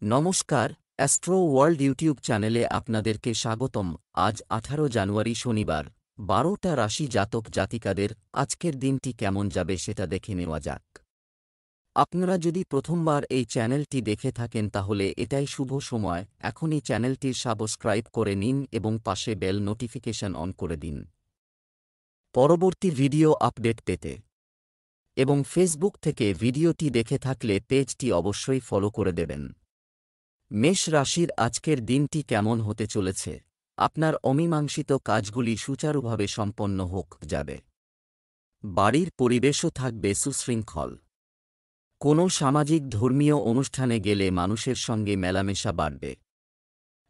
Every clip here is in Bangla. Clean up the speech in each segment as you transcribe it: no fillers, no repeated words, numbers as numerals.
নমস্কার, অ্যাস্ট্রো ওয়ার্ল্ড ইউটিউব চ্যানেলে আপনাদেরকে স্বাগতম। আজ 18 জানুয়ারি শনিবার, 12টা রাশি জাতক জাতিকাদের আজকের দিনটি কেমন যাবে সেটা দেখে নেওয়া যাক। আপনারা যদি প্রথমবার এই চ্যানেলটি দেখে থাকেন তাহলে এটাই শুভ সময়, এখনই চ্যানেলটির সাবস্ক্রাইব করে নিন এবং পাশে বেল নোটিফিকেশন অন করে দিন পরবর্তী ভিডিও আপডেট পেতে। এবং ফেসবুক থেকে ভিডিওটি দেখে থাকলে পেজটি অবশ্যই ফলো করে দেবেন। মেষ রাশির আজকের দিনটি কেমন হতে চলেছে? আপনার অমীমাংসিত কাজগুলি সুচারুভাবে সম্পন্ন হোক যাবে। বাড়ির পরিবেশও থাকবে সুশৃঙ্খল। কোনো সামাজিক ধর্মীয় অনুষ্ঠানে গেলে মানুষের সঙ্গে মেলামেশা বাড়বে।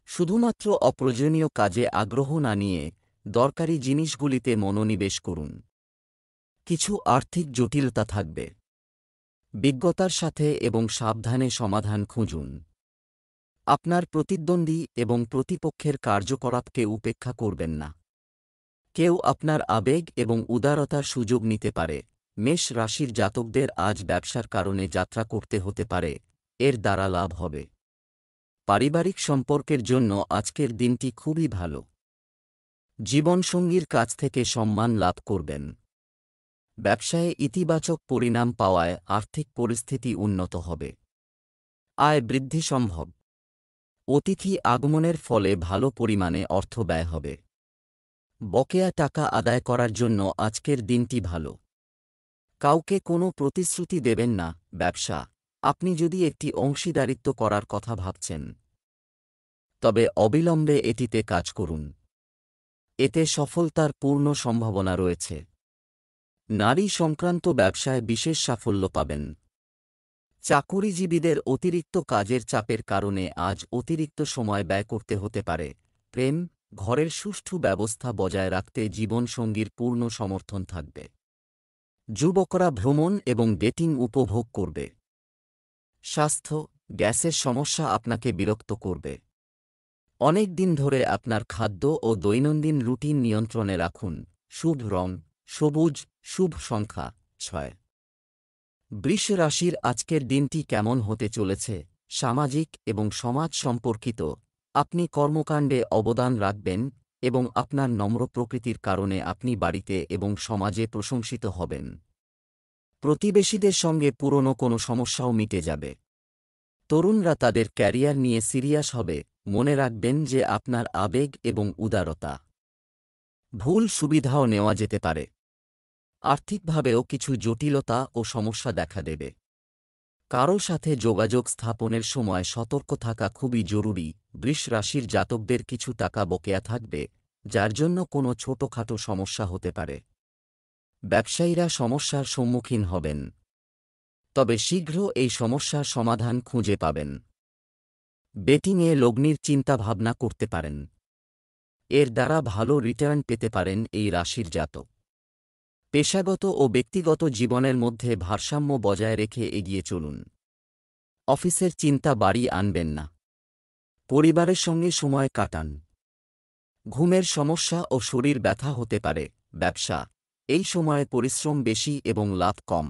শুধুমাত্র অপ্রয়োজনীয় কাজে আগ্রহ না নিয়ে দরকারি জিনিসগুলিতে মনোনিবেশ করুন। কিছু আর্থিক জটিলতা থাকবে। বিজ্ঞতার সাথে এবং সাবধানে সমাধান খুঁজুন। আপনার প্রতিদ্বন্দ্বী এবং প্রতিপক্ষের কার্যকলাপকে উপেক্ষা করবেন না। কেউ আপনার আবেগ এবং উদারতার সুযোগ নিতে পারে। মেষ রাশির জাতকদের আজ ব্যবসার কারণে যাত্রা করতে হতে পারে, এর দ্বারা লাভ হবে। পারিবারিক সম্পর্কের জন্য আজকের দিনটি খুবই ভালো। জীবনসঙ্গীর কাছ থেকে সম্মান লাভ করবেন। ব্যবসায়ে ইতিবাচক পরিণাম পাওয়ায় আর্থিক পরিস্থিতি উন্নত হবে। আয় বৃদ্ধি সম্ভব। অতিথি আগমনের ফলে ভালো পরিমাণে অর্থ ব্যয় হবে। বকেয়া টাকা আদায় করার জন্য আজকের দিনটি ভালো। কাউকে কোনো প্রতিশ্রুতি দেবেন না। ব্যবসা, আপনি যদি একটি অংশীদারিত্ব করার কথা ভাবছেন, তবে অবিলম্বে এটিতে কাজ করুন। এতে সফলতার পূর্ণ সম্ভাবনা রয়েছে। নারী সংক্রান্ত ব্যবসায় বিশেষ সাফল্য পাবেন। চাকুরিজীবীদের অতিরিক্ত কাজের চাপের কারণে আজ অতিরিক্ত সময় ব্যয় করতে হতে পারে। প্রেম, ঘরের সুষ্ঠু ব্যবস্থা বজায় রাখতে জীবনসঙ্গীর পূর্ণ সমর্থন থাকবে। যুবকরা ভ্রমণ এবং ডেটিং উপভোগ করবে। স্বাস্থ্য, গ্যাসের সমস্যা আপনাকে বিরক্ত করবে। অনেক দিন ধরে আপনার খাদ্য ও দৈনন্দিন রুটিন নিয়ন্ত্রণে রাখুন। শুভ রং সবুজ, শুভ সংখ্যা 6। বৃষ রাশির আজকের দিনটি কেমন হতে চলেছে? সামাজিক এবং সমাজ সম্পর্কিত আপনি কর্মকাণ্ডে অবদান রাখবেন এবং আপনার নম্র প্রকৃতির কারণে আপনি বাড়িতে এবং সমাজে প্রশংসিত হবেন। প্রতিবেশীদের সঙ্গে পুরনো কোনো সমস্যাও মিটে যাবে। তরুণরা তাদের ক্যারিয়ার নিয়ে সিরিয়াস হবে। মনে রাখবেন যে আপনার আবেগ এবং উদারতা ভুল সুবিধাও নেওয়া যেতে পারে। আর্থিকভাবেও কিছু জটিলতা ও সমস্যা দেখা দেবে। কারও সাথে যোগাযোগ স্থাপনের সময় সতর্ক থাকা খুবই জরুরি। বৃষ রাশির জাতকদের কিছু টাকা বকেয়া থাকবে, যার জন্য কোনো ছোটখাটো সমস্যা হতে পারে। ব্যবসায়ীরা সমস্যার সম্মুখীন হবেন, তবে শীঘ্র এই সমস্যার সমাধান খুঁজে পাবেন। বেটিংয়ে লগ্নির চিন্তা ভাবনা করতে পারেন। এর দ্বারা ভালো রিটার্ন পেতে পারেন এই রাশির জাতক। পেশাগত ও ব্যক্তিগত জীবনের মধ্যে ভারসাম্য বজায় রেখে এগিয়ে চলুন। অফিসের চিন্তা বাড়ি আনবেন না। পরিবারের সঙ্গে সময় কাটান। ঘুমের সমস্যা ও শরীর ব্যথা হতে পারে। ব্যবসা, এই সময়ে পরিশ্রম বেশি এবং লাভ কম।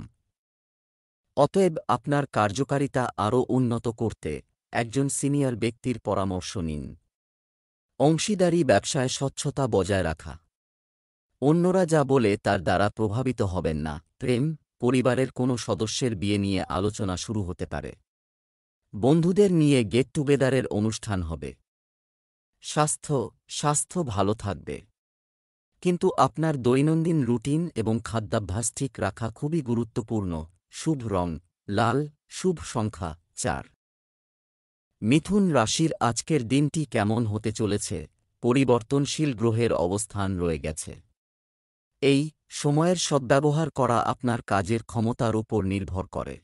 অতএব আপনার কার্যকারিতা আরও উন্নত করতে একজন সিনিয়র ব্যক্তির পরামর্শ নিন। অংশীদারি ব্যবসায় স্বচ্ছতা বজায় রাখা। অন্যরা যা বলে তার দ্বারা প্রভাবিত হবেন না। প্রেম, পরিবারের কোনো সদস্যের বিয়ে নিয়ে আলোচনা শুরু হতে পারে। বন্ধুদের নিয়ে গেট টুগেদারের অনুষ্ঠান হবে। স্বাস্থ্য ভালো থাকবে, কিন্তু আপনার দৈনন্দিন রুটিন এবং খাদ্যাভ্যাস ঠিক রাখা খুবই গুরুত্বপূর্ণ। শুভ রং লাল, শুভ সংখ্যা 4। মিথুন রাশির আজকের দিনটি কেমন হতে চলেছে? পরিবর্তনশীল গ্রহের অবস্থান রয়ে গেছে। এই সময়ের সদ্ব্যবহার করা আপনার কাজের ক্ষমতার উপর নির্ভর করে।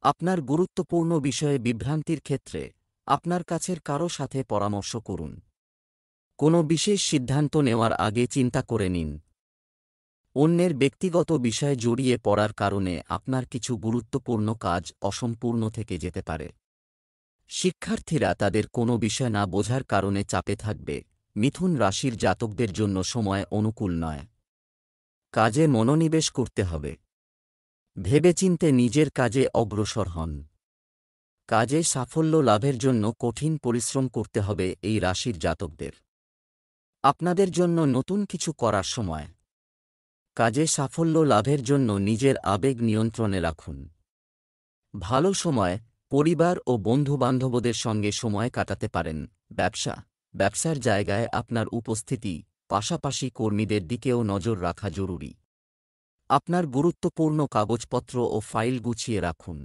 আপনার গুরুত্বপূর্ণ বিষয়ে বিভ্রান্তির ক্ষেত্রে আপনার কাছের কারও সাথে পরামর্শ করুন। কোনো বিশেষ সিদ্ধান্ত নেওয়ার আগে চিন্তা করে নিন। অন্যের ব্যক্তিগত বিষয়ে জড়িয়ে পড়ার কারণে আপনার কিছু গুরুত্বপূর্ণ কাজ অসম্পূর্ণ থেকে যেতে পারে। শিক্ষার্থীরা তাদের কোনো বিষয় না বোঝার কারণে চাপে থাকবে। মিথুন রাশির জাতকদের জন্য সময় অনুকূল নয়। কাজে মনোনিবেশ করতে হবে। ভেবেচিন্তে নিজের কাজে অগ্রসর হন। কাজে সাফল্য লাভের জন্য কঠিন পরিশ্রম করতে হবে এই রাশির জাতকদের। আপনাদের জন্য নতুন কিছু করার সময়। কাজে সাফল্য লাভের জন্য নিজের আবেগ নিয়ন্ত্রণে রাখুন। ভালো সময়, পরিবার ও বন্ধুবান্ধবদের সঙ্গে সময় কাটাতে পারেন। ব্যবসার জায়গায় আপনার উপস্থিতি, পাশাপাশি কর্মীদের দিকেও নজর রাখা জরুরি। আপনার গুরুত্বপূর্ণ কাগজপত্র ও ফাইল গুছিয়ে রাখুন।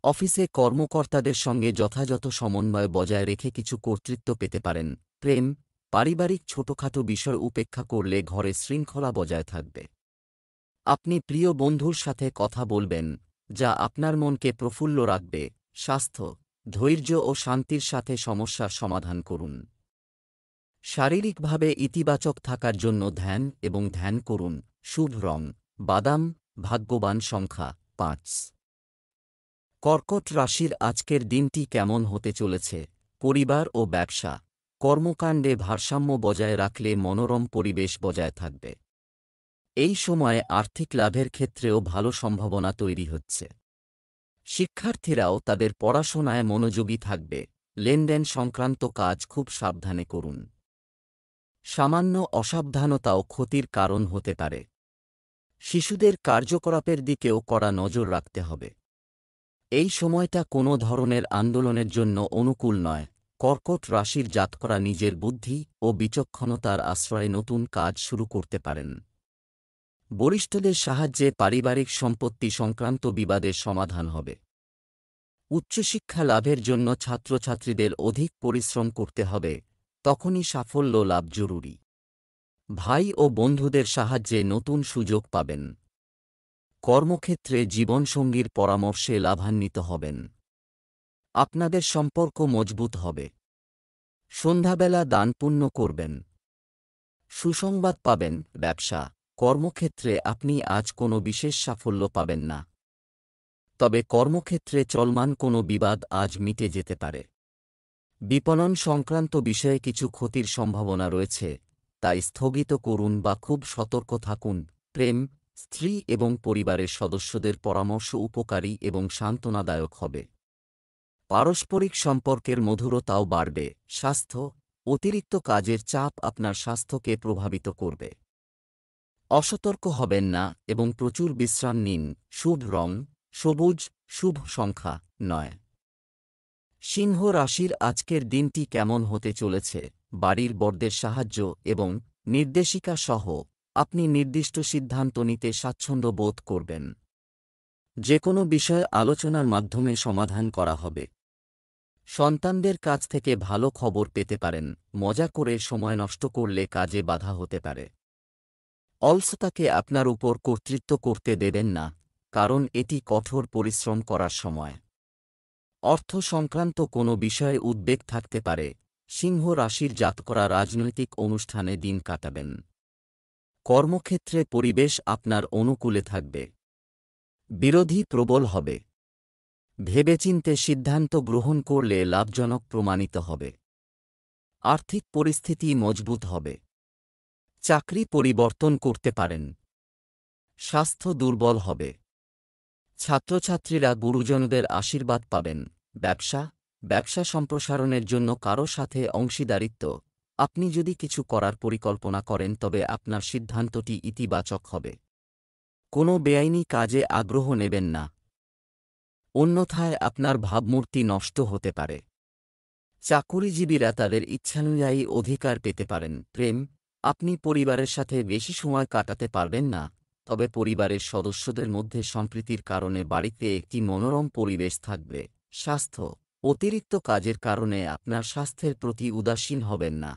অফিসে কর্মকর্তাদের সঙ্গে যথাযথ সমন্বয় বজায় রেখে কিছু কর্তৃত্ব পেতে পারেন। প্রেম, পারিবারিক ছোটখাটো বিষয় উপেক্ষা করলে ঘরে শৃঙ্খলা বজায় থাকবে। আপনি প্রিয় বন্ধুর সাথে কথা বলবেন, যা আপনার মনকে প্রফুল্ল রাখবে। স্বাস্থ্য, ধৈর্য ও শান্তির সাথে সমস্যার সমাধান করুন। শারীরিকভাবে ইতিবাচক থাকার জন্য ধ্যান করুন। শুভ রং বাদাম, ভাগ্যবান সংখ্যা 5। কর্কট রাশির আজকের দিনটি কেমন হতে চলেছে? পরিবার ও ব্যবসা, কর্মকাণ্ডে ভারসাম্য বজায় রাখলে মনোরম পরিবেশ বজায় থাকবে। এই সময়ে আর্থিক লাভের ক্ষেত্রেও ভালো সম্ভাবনা তৈরি হচ্ছে। শিক্ষার্থীরাও তাদের পড়াশোনায় মনোযোগী থাকবে। লেনদেন সংক্রান্ত কাজ খুব সাবধানে করুন। সামান্য অসাবধানতাও ক্ষতির কারণ হতে পারে। শিশুদের কার্যকলাপের দিকেও কড়া নজর রাখতে হবে। এই সময়টা কোনো ধরনের আন্দোলনের জন্য অনুকূল নয়। কর্কট রাশির জাতকরা নিজের বুদ্ধি ও বিচক্ষণতার আশ্রয়ে নতুন কাজ শুরু করতে পারেন। বরিষ্ঠদের সাহায্যে পারিবারিক সম্পত্তি সংক্রান্ত বিবাদের সমাধান হবে। উচ্চশিক্ষা লাভের জন্য ছাত্রছাত্রীদের অধিক পরিশ্রম করতে হবে, তখনই সাফল্য লাভ জরুরি। ভাই ও বন্ধুদের সাহায্যে নতুন সুযোগ পাবেন। কর্মক্ষেত্রে জীবনসঙ্গীর পরামর্শে লাভান্বিত হবেন। আপনাদের সম্পর্ক মজবুত হবে। সন্ধ্যাবেলা দানপুণ্য করবেন। সুসংবাদ পাবেন। ব্যবসা, কর্মক্ষেত্রে আপনি আজ কোনো বিশেষ সাফল্য পাবেন না। তবে কর্মক্ষেত্রে চলমান কোনো বিবাদ আজ মিটে যেতে পারে। বিপণন সংক্রান্ত বিষয়ে কিছু ক্ষতির সম্ভাবনা রয়েছে, তাই স্থগিত করুন বা খুব সতর্ক থাকুন। প্রেম, স্ত্রী এবং পরিবারের সদস্যদের পরামর্শ উপকারী এবং সান্ত্বনাদায়ক হবে। পারস্পরিক সম্পর্কের মধুরতাও বাড়বে। স্বাস্থ্য, অতিরিক্ত কাজের চাপ আপনার স্বাস্থ্যকে প্রভাবিত করবে। অসতর্ক হবেন না এবং প্রচুর বিশ্রাম নিন। শুভ রং সবুজ, শুভ সংখ্যা 9। সিংহ রাশির আজকের দিনটি কেমন হতে চলেছে? বাড়ির বড়দের সাহায্য এবং নির্দেশিকা সহ আপনি নির্দিষ্ট সিদ্ধান্ত নিতে স্বাচ্ছন্দ্য বোধ করবেন। যে কোনো বিষয় আলোচনার মাধ্যমে সমাধান করা হবে। সন্তানদের কাছ থেকে ভালো খবর পেতে পারেন। মজা করে সময় নষ্ট করলে কাজে বাধা হতে পারে। অলসতাকে আপনার উপর কর্তৃত্ব করতে দেবেন না, কারণ এটি কঠোর পরিশ্রম করার সময়। অর্থ সংক্রান্ত কোনো বিষয়ে উদ্বেগ থাকতে পারে। সিংহ রাশির জাতকরা রাজনৈতিক অনুষ্ঠানে দিন কাটাবেন। কর্মক্ষেত্রে পরিবেশ আপনার অনুকূলে থাকবে। বিরোধী প্রবল হবে। ভেবেচিন্তে সিদ্ধান্ত গ্রহণ করলে লাভজনক প্রমাণিত হবে। আর্থিক পরিস্থিতি মজবুত হবে। চাকরি পরিবর্তন করতে পারেন। স্বাস্থ্য দুর্বল হবে। ছাত্রছাত্রীরা গুরুজনদের আশীর্বাদ পাবেন। ব্যবসা সম্প্রসারণের জন্য কারো সাথে অংশীদারিত্ব। আপনি যদি কিছু করার পরিকল্পনা করেন তবে আপনার সিদ্ধান্তটি ইতিবাচক হবে। কোনো বেআইনি কাজে আগ্রহ নেবেন না, অন্যথায় আপনার ভাবমূর্তি নষ্ট হতে পারে। চাকুরিজীবীরা তাদের ইচ্ছানুযায়ী অধিকার পেতে পারেন। প্রেম, আপনি পরিবারের সাথে বেশি সময় কাটাতে পারবেন না, তবে পরিবারের সদস্যদের মধ্যে সম্প্রীতির কারণে বাড়িতে একটি মনোরম পরিবেশ থাকবে। স্বাস্থ্য, অতিরিক্ত কাজের কারণে আপনার স্বাস্থ্যের প্রতি উদাসীন হবেন না।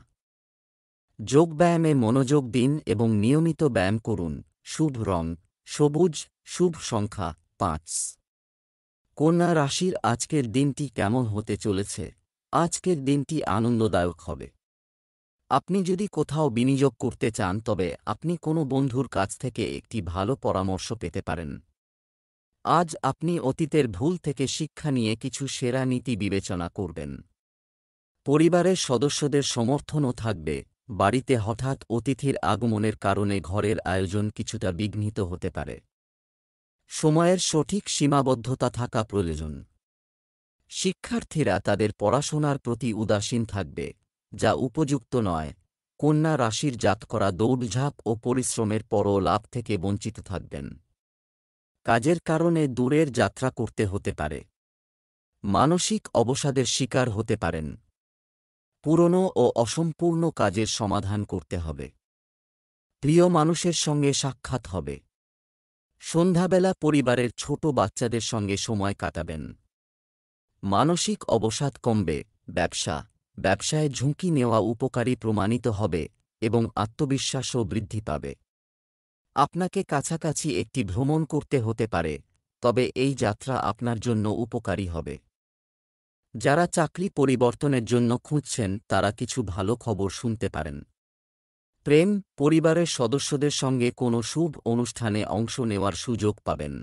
যোগব্যায়ামে মনোযোগ দিন এবং নিয়মিত ব্যায়াম করুন। শুভ রং সবুজ, শুভ সংখ্যা 5। কন্যা রাশির আজকের দিনটি কেমন হতে চলেছে? আজকের দিনটি আনন্দদায়ক হবে। আপনি যদি কোথাও বিনিয়োগ করতে চান তবে আপনি কোনো বন্ধুর কাছ থেকে একটি ভালো পরামর্শ পেতে পারেন। আজ আপনি অতীতের ভুল থেকে শিক্ষা নিয়ে কিছু সেরা নীতি বিবেচনা করবেন। পরিবারের সদস্যদের সমর্থনও থাকবে। বাড়িতে হঠাৎ অতিথির আগমনের কারণে ঘরের আয়োজন কিছুটা বিঘ্নিত হতে পারে। সময়ের সঠিক সীমাবদ্ধতা থাকা প্রয়োজন। শিক্ষার্থীরা তাদের পড়াশোনার প্রতি উদাসীন থাকবে, যা উপযুক্ত নয়। কন্যা রাশির জাতকরা দৌড়ঝাঁপ ও পরিশ্রমের পরও লাভ থেকে বঞ্চিত থাকবেন। কাজের কারণে দূরের যাত্রা করতে হতে পারে। মানসিক অবসাদের শিকার হতে পারেন। পুরনো ও অসম্পূর্ণ কাজের সমাধান করতে হবে। প্রিয় মানুষের সঙ্গে সাক্ষাৎ হবে। সন্ধ্যাবেলা পরিবারের ছোট বাচ্চাদের সঙ্গে সময় কাটাবেন। মানসিক অবসাদ কমবে। ব্যবসায় ঝুঁকি নেওয়া উপকারী প্রমাণিত হবে এবং আত্মবিশ্বাসও বৃদ্ধি পাবে। আপনাকে কাছাকাছি একটি ভ্রমণ করতে হতে পারে, তবে এই যাত্রা আপনার জন্য উপকারী হবে। যারা চাকরি পরিবর্তনের জন্য খুঁজছেন তারা কিছু ভালো খবর শুনতে পারেন। প্রেম, পরিবারের সদস্যদের সঙ্গে কোনো শুভ অনুষ্ঠানে অংশ নেওয়ার সুযোগ পাবেন।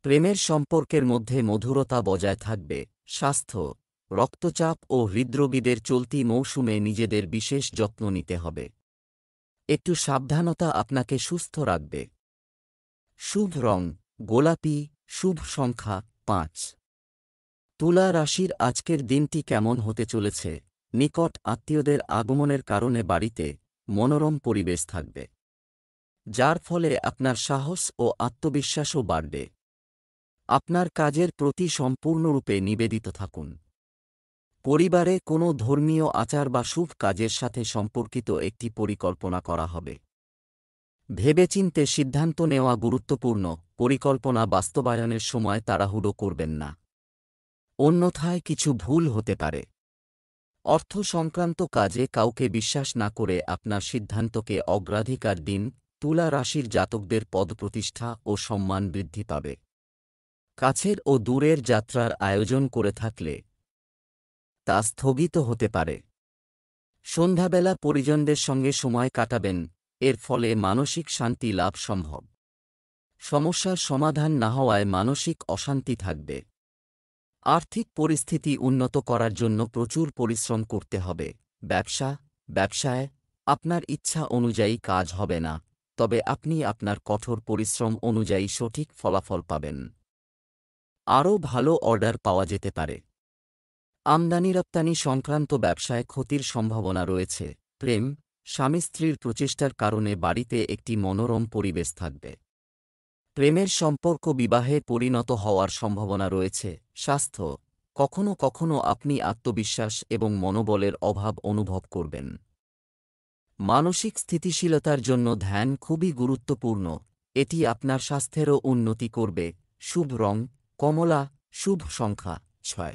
প্রেমের সম্পর্কের মধ্যে মধুরতা বজায় থাকবে। স্বাস্থ্য, রক্তচাপ ও হৃদরোগীদের চলতি মৌসুমে নিজেদের বিশেষ যত্ন নিতে হবে। একটু সাবধানতা আপনাকে সুস্থ রাখবে। শুভ রং গোলাপি, শুভ সংখ্যা 5। তুলা রাশির আজকের দিনটি কেমন হতে চলেছে? নিকট আত্মীয়দের আগমনের কারণে বাড়িতে মনোরম পরিবেশ থাকবে, যার ফলে আপনার সাহস ও আত্মবিশ্বাসও বাড়বে। আপনার কাজের প্রতি সম্পূর্ণরূপে নিবেদিত থাকুন। পরিবারে কোনো ধর্মীয় আচার বা শুভ কাজের সাথে সম্পর্কিত একটি পরিকল্পনা করা হবে। ভেবেচিন্তে সিদ্ধান্ত নেওয়া গুরুত্বপূর্ণ। পরিকল্পনা বাস্তবায়নের সময় তাড়াহুড়ো করবেন না, অন্যথায় কিছু ভুল হতে পারে। অর্থ সংক্রান্ত কাজে কাউকে বিশ্বাস না করে আপনার সিদ্ধান্তকে অগ্রাধিকার দিন। তুলা রাশির জাতকদের পদপ্রতিষ্ঠা ও সম্মান বৃদ্ধি পাবে। কাছের ও দূরের যাত্রার আয়োজন করে থাকলে তা স্থগিত হতে পারে। সন্ধ্যাবেলা পরিজনদের সঙ্গে সময় কাটাবেন, এর ফলে মানসিক শান্তি লাভ সম্ভব। সমস্যার সমাধান না হওয়ায় মানসিক অশান্তি থাকবে। আর্থিক পরিস্থিতি উন্নত করার জন্য প্রচুর পরিশ্রম করতে হবে। ব্যবসায় আপনার ইচ্ছা অনুযায়ী কাজ হবে না, তবে আপনি আপনার কঠোর পরিশ্রম অনুযায়ী সঠিক ফলাফল পাবেন। আরও ভালো অর্ডার পাওয়া যেতে পারে। আমদানি রপ্তানি সংক্রান্ত ব্যবসায় ক্ষতির সম্ভাবনা রয়েছে। প্রেম, স্বামী স্ত্রীর প্রচেষ্টার কারণে বাড়িতে একটি মনোরম পরিবেশ থাকবে। প্রেমের সম্পর্ক বিবাহে পরিণত হওয়ার সম্ভাবনা রয়েছে। স্বাস্থ্য, কখনো কখনো আপনি আত্মবিশ্বাস এবং মনোবলের অভাব অনুভব করবেন। মানসিক স্থিতিশীলতার জন্য ধ্যান খুবই গুরুত্বপূর্ণ, এটি আপনার স্বাস্থ্যেরও উন্নতি করবে। শুভ রং কমলা, শুভ সংখ্যা 6।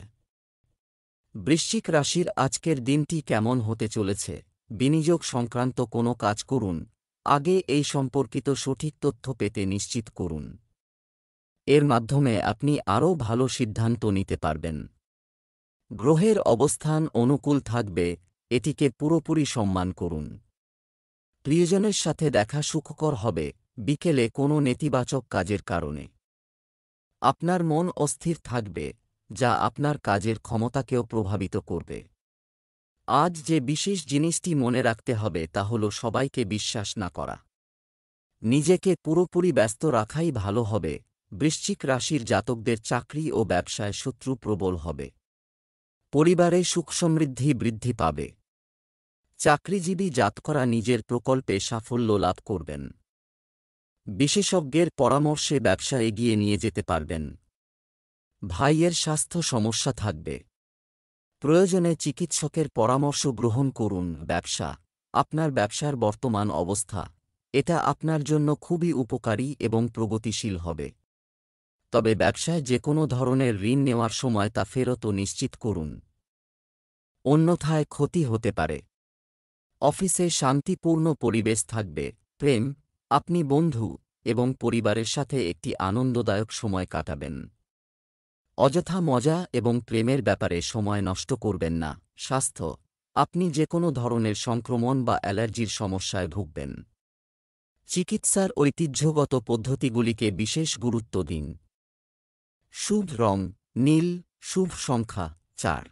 বৃশ্চিক রাশির আজকের দিনটি কেমন হতে চলেছে? বিনিয়োগ সংক্রান্ত কোনো কাজ করুন, আগে এই সম্পর্কিত সঠিক তথ্য পেতে নিশ্চিত করুন। এর মাধ্যমে আপনি আরও ভালো সিদ্ধান্ত নিতে পারবেন। গ্রহের অবস্থান অনুকূল থাকবে, এটিকে পুরোপুরি সম্মান করুন। প্রিয়জনের সাথে দেখা সুখকর হবে বিকেলে কোনো নেতিবাচক কাজের কারণে। আপনার মন অস্থির থাকবে, যা আপনার কাজের ক্ষমতাকেও প্রভাবিত করবে। আজ যে বিশেষ জিনিসটি মনে রাখতে হবে তা হল সবাইকে বিশ্বাস না করা। নিজেকে পুরোপুরি ব্যস্ত রাখাই ভালো হবে। বৃশ্চিক রাশির জাতকদের চাকরি ও ব্যবসায় শত্রু প্রবল হবে। পরিবারে সুখ সমৃদ্ধি বৃদ্ধি পাবে। চাকরিজীবী জাতকরা নিজের প্রকল্পে সাফল্য লাভ করবেন। বিশেষজ্ঞের পরামর্শে ব্যবসা এগিয়ে নিয়ে যেতে পারবেন। ভাইয়ের স্বাস্থ্য সমস্যা থাকবে, প্রয়োজনে চিকিৎসকের পরামর্শ গ্রহণ করুন। আপনার ব্যবসার বর্তমান অবস্থা, এটা আপনার জন্য খুবই উপকারী এবং প্রগতিশীল হবে। তবে ব্যবসায় যে কোনো ধরনের ঋণ নেওয়ার সময় তা ফেরতও নিশ্চিত করুন, অন্যথায় ক্ষতি হতে পারে। অফিসে শান্তিপূর্ণ পরিবেশ থাকবে। প্রেম, আপনি বন্ধু এবং পরিবারের সাথে একটি আনন্দদায়ক সময় কাটাবেন। অযথা মজা এবং প্রেমের ব্যাপারে সময় নষ্ট করবেন না। স্বাস্থ্য, আপনি যে কোনো ধরনের সংক্রমণ বা অ্যালার্জির সমস্যায় ভুগবেন। চিকিৎসার ঐতিহ্যগত পদ্ধতিগুলিকে বিশেষ গুরুত্ব দিন। শুভ রং নীল, শুভ সংখ্যা 4।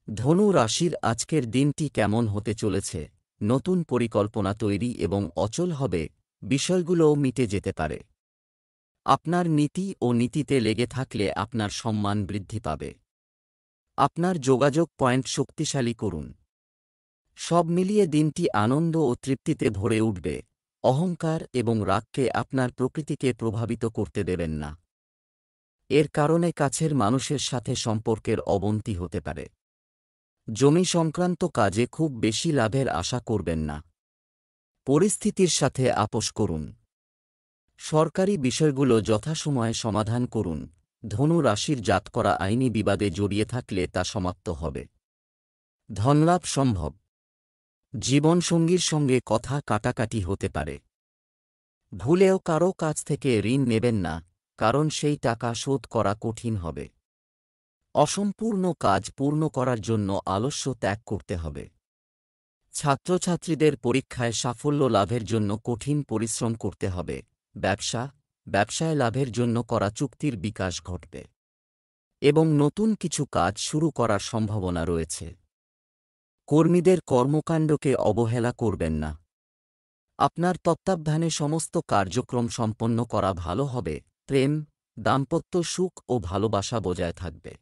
ধনু রাশির আজকের দিনটি কেমন হতে চলেছে? নতুন পরিকল্পনা তৈরি এবং অচল হবে, বিষয়গুলোও মিটে যেতে পারে। আপনার নীতি ও নীতিতে লেগে থাকলে আপনার সম্মান বৃদ্ধি পাবে। আপনার যোগাযোগ পয়েন্ট শক্তিশালী করুন। সব মিলিয়ে দিনটি আনন্দ ও তৃপ্তিতে ভরে উঠবে। অহংকার এবং রাগকে আপনার প্রকৃতিকে প্রভাবিত করতে দেবেন না। এর কারণে কাছের মানুষের সাথে সম্পর্কের অবনতি হতে পারে। জমি সংক্রান্ত কাজে খুব বেশি লাভের আশা করবেন না। পরিস্থিতির সাথে আপোস করুন। সরকারি বিষয়গুলো যথাসময়ে সমাধান করুন। ধনু রাশির জাতকরা আইনি বিবাদে জড়িয়ে থাকলে তা সমাপ্ত হবে। ধনলাভ সম্ভব। জীবনসঙ্গীর সঙ্গে কথা কাটাকাটি হতে পারে। ভুলেও কারও কাছ থেকে ঋণ নেবেন না, কারণ সেই টাকা শোধ করা কঠিন হবে। অসম্পূর্ণ কাজ পূর্ণ করার জন্য আলস্য ত্যাগ করতে হবে। ছাত্রছাত্রীদের পরীক্ষায় সাফল্য লাভের জন্য কঠিন পরিশ্রম করতে হবে। ব্যবসায় লাভের জন্য করা চুক্তির বিকাশ ঘটবে এবং নতুন কিছু কাজ শুরু করার সম্ভাবনা রয়েছে। কর্মীদের কর্মকাণ্ডকে অবহেলা করবেন না। আপনার তত্ত্বাবধানে সমস্ত কার্যক্রম সম্পন্ন করা ভালো হবে। প্রেম, দাম্পত্য সুখ ও ভালোবাসা বজায় থাকবে।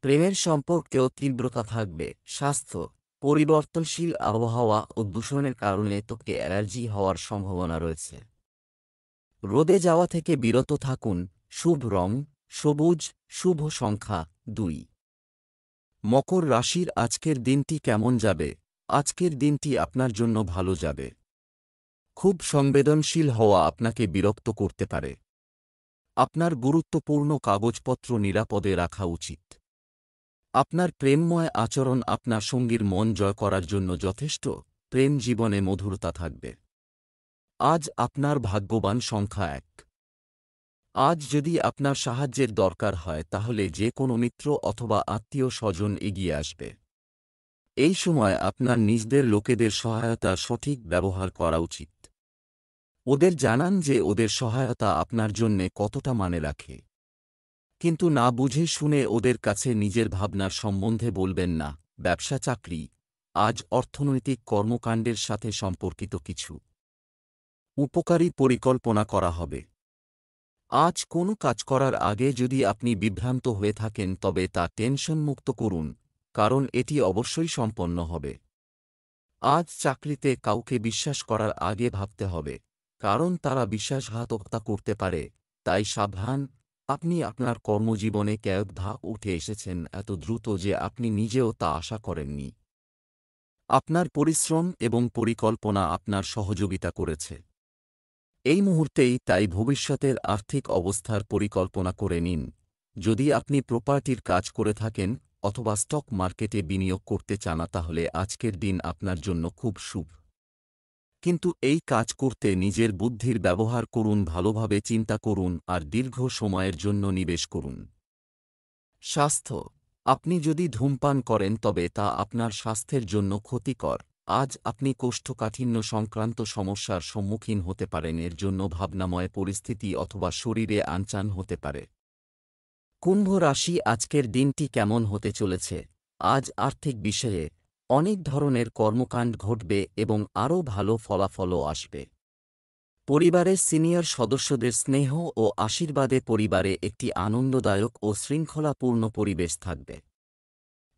প্রেমের সম্পর্কেও তীব্রতা থাকবে। স্বাস্থ্য, পরিবর্তনশীল আবহাওয়া ও দূষণের কারণে ত্বকে অ্যালার্জি হওয়ার সম্ভাবনা রয়েছে। রোদে যাওয়া থেকে বিরত থাকুন। শুভ রং সবুজ, শুভ সংখ্যা 2। মকর রাশির আজকের দিনটি কেমন যাবে? আজকের দিনটি আপনার জন্য ভালো যাবে। খুব সংবেদনশীল হওয়া আপনাকে বিরক্ত করতে পারে। আপনার গুরুত্বপূর্ণ কাগজপত্র নিরাপদে রাখা উচিত। আপনার প্রেমময় আচরণ আপনার সঙ্গীর মন জয় করার জন্য যথেষ্ট। প্রেম জীবনে মধুরতা থাকবে। আজ আপনার ভাগ্যবান সংখ্যা 1। আজ যদি আপনার সাহায্যের দরকার হয় তাহলে যে কোনো মিত্র অথবা আত্মীয় স্বজন এগিয়ে আসবে। এই সময় আপনার নিজেদের লোকেদের সহায়তা সঠিক ব্যবহার করা উচিত। ওদের জানান যে ওদের সহায়তা আপনার জন্যে কতটা মানে রাখে। কিন্তু না বুঝে শুনে ওদের কাছে নিজের ভাবনার সম্বন্ধে বলবেন না। ব্যবসা চাকরি, আজ অর্থনৈতিক কর্মকাণ্ডের সাথে সম্পর্কিত কিছু উপকারী পরিকল্পনা করা হবে। আজ কোনো কাজ করার আগে যদি আপনি বিভ্রান্ত হয়ে থাকেন তবে তা টেনশনমুক্ত করুন, কারণ এটি অবশ্যই সম্পন্ন হবে। আজ চাকরিতে কাউকে বিশ্বাস করার আগে ভাবতে হবে, কারণ তারা বিশ্বাসঘাতকতা করতে পারে, তাই সাবধান। আপনি আপনার কর্মজীবনে কয়েক ধাপ উঠে এসেছেন এত দ্রুত যে আপনি নিজেও তা আশা করেননি। আপনার পরিশ্রম এবং পরিকল্পনা আপনার সহযোগিতা করেছে এই মুহূর্তেই, তাই ভবিষ্যতের আর্থিক অবস্থার পরিকল্পনা করে নিন। যদি আপনি প্রপার্টির কাজ করে থাকেন অথবা স্টক মার্কেটে বিনিয়োগ করতে চান তাহলে আজকের দিন আপনার জন্য খুব শুভ। কিন্তু এই কাজ করতে নিজের বুদ্ধির ব্যবহার করুন, ভালোভাবে চিন্তা করুন আর দীর্ঘ সময়ের জন্য নিবেশ করুন। স্বাস্থ্য, আপনি যদি ধূমপান করেন তবে তা আপনার স্বাস্থ্যের জন্য ক্ষতিকর। আজ আপনি কোষ্ঠকাঠিন্য সংক্রান্ত সমস্যার সম্মুখীন হতে পারেন, এর জন্য ভাবনাময় পরিস্থিতি অথবা শরীরে আনচান হতে পারে। কুম্ভ রাশি, আজকের দিনটি কেমন হতে চলেছে? আজ আর্থিক বিষয়ে অনেক ধরনের কর্মকাণ্ড ঘটবে এবং আরও ভালো ফলাফলও আসবে। পরিবারের সিনিয়র সদস্যদের স্নেহ ও আশীর্বাদে পরিবারে একটি আনন্দদায়ক ও শৃঙ্খলাপূর্ণ পরিবেশ থাকবে।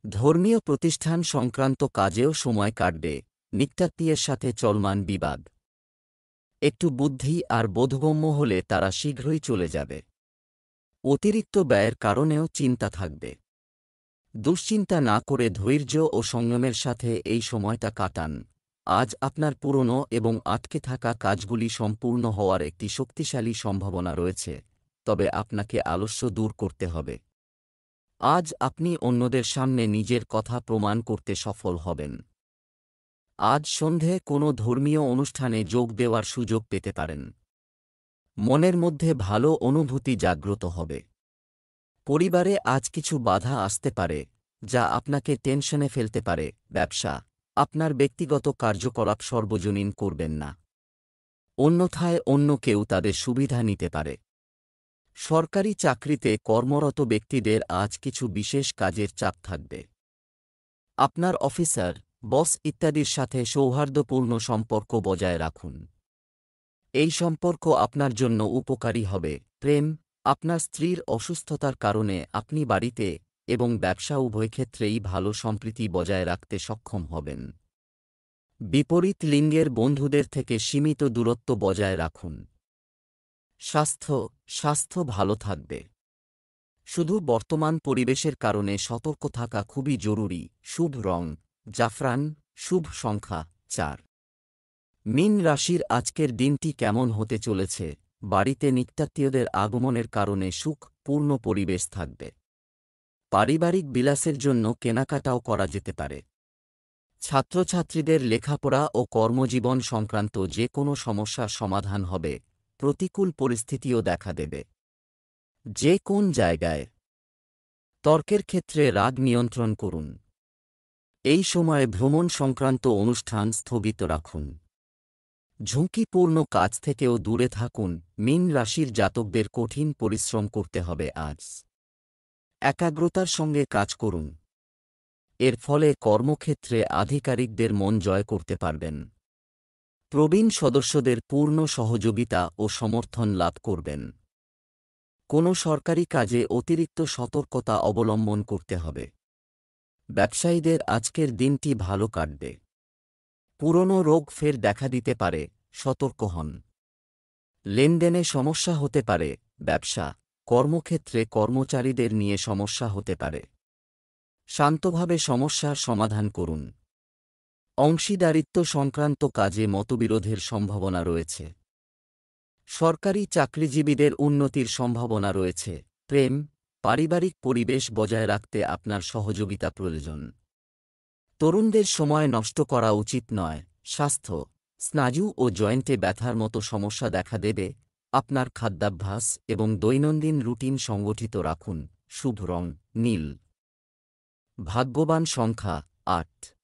ধর্মীয় প্রতিষ্ঠান সংক্রান্ত কাজেও সময় কাটবে। নিকটাত্মীয়ের সাথে চলমান বিবাদ একটু বুদ্ধি আর বোধগম্য হলে তারা শীঘ্রই চলে যাবে। অতিরিক্ত ব্যয়ের কারণেও চিন্তা থাকবে। দুশ্চিন্তা না করে ধৈর্য ও সংযমের সাথে এই সময়টা কাটান। আজ আপনার পুরনো এবং আটকে থাকা কাজগুলি সম্পূর্ণ হওয়ার একটি শক্তিশালী সম্ভাবনা রয়েছে, তবে আপনাকে আলস্য দূর করতে হবে। আজ আপনি অন্যদের সামনে নিজের কথা প্রমাণ করতে সফল হবেন। আজ সন্ধে কোনো ধর্মীয় অনুষ্ঠানে যোগ দেওয়ার সুযোগ পেতে পারেন। মনের মধ্যে ভালো অনুভূতি জাগ্রত হবে। পরিবারে আজ কিছু বাধা আসতে পারে, যা আপনাকে টেনশনে ফেলতে পারে। ব্যবসা, আপনার ব্যক্তিগত কার্যকলাপ সর্বজনীন করবেন না, অন্যথায় অন্য কেউ তাদের সুবিধা নিতে পারে। সরকারি চাকরিতে কর্মরত ব্যক্তিদের আজ কিছু বিশেষ কাজের চাপ থাকবে। আপনার অফিসার, বস ইত্যাদির সাথে সৌহার্দ্যপূর্ণ সম্পর্ক বজায় রাখুন। এই সম্পর্ক আপনার জন্য উপকারী হবে। প্রেম, আপনার স্ত্রীর অসুস্থতার কারণে আপনি বাড়িতে এবং ব্যবসা উভয় ক্ষেত্রেই ভালো সম্প্রীতি বজায় রাখতে সক্ষম হবেন। বিপরীত লিঙ্গের বন্ধুদের থেকে সীমিত দূরত্ব বজায় রাখুন। স্বাস্থ্য ভালো থাকবে। শুধু বর্তমান পরিবেশের কারণে সতর্ক থাকা খুবই জরুরি। শুভ রং জাফরান, শুভ সংখ্যা 4। মীন রাশির আজকের দিনটি কেমন হতে চলেছে? বাড়িতে নিত্যাত্মীয়দের আগমনের কারণে সুখপূর্ণ পরিবেশ থাকবে। পারিবারিক বিলাসের জন্য কেনাকাটাও করা যেতে পারে। ছাত্রছাত্রীদের লেখাপড়া ও কর্মজীবন সংক্রান্ত যে কোনো সমস্যার সমাধান হবে। প্রতিকূল পরিস্থিতিও দেখা দেবে। যে কোন জায়গায় তর্কের ক্ষেত্রে রাগ নিয়ন্ত্রণ করুন। এই সময়ে ভ্রমণ সংক্রান্ত অনুষ্ঠান স্থগিত রাখুন। ঝুঁকিপূর্ণ কাজ থেকেও দূরে থাকুন। মীন রাশির জাতকদের কঠিন পরিশ্রম করতে হবে আজ। একাগ্রতার সঙ্গে কাজ করুন। এর ফলে কর্মক্ষেত্রে আধিকারিকদের মন জয় করতে পারবেন। প্রবীণ সদস্যদের পূর্ণ সহযোগিতা ও সমর্থন লাভ করবেন। কোনো সরকারি কাজে অতিরিক্ত সতর্কতা অবলম্বন করতে হবে। ব্যবসায়ীদের আজকের দিনটি ভালো কাটবে। পুরনো রোগ ফের দেখা দিতে পারে, সতর্ক হন। লেনদেনে সমস্যা হতে পারে। ব্যবসা, কর্মক্ষেত্রে কর্মচারীদের নিয়ে সমস্যা হতে পারে। শান্তভাবে সমস্যার সমাধান করুন। অংশীদারিত্ব সংক্রান্ত কাজে মতবিরোধের সম্ভাবনা রয়েছে। সরকারি চাকরিজীবীদের উন্নতির সম্ভাবনা রয়েছে। প্রেম, পারিবারিক পরিবেশ বজায় রাখতে আপনার সহযোগিতা প্রয়োজন। তরুণদের সময় নষ্ট করা উচিত নয়। স্বাস্থ্য, স্নায়ু ও জয়েন্টে ব্যথার মতো সমস্যা দেখা দেবে। আপনার খাদ্যাভ্যাস এবং দৈনন্দিন রুটিন সংগঠিত রাখুন। শুভ রং নীল। ভাগ্যবান সংখ্যা 8।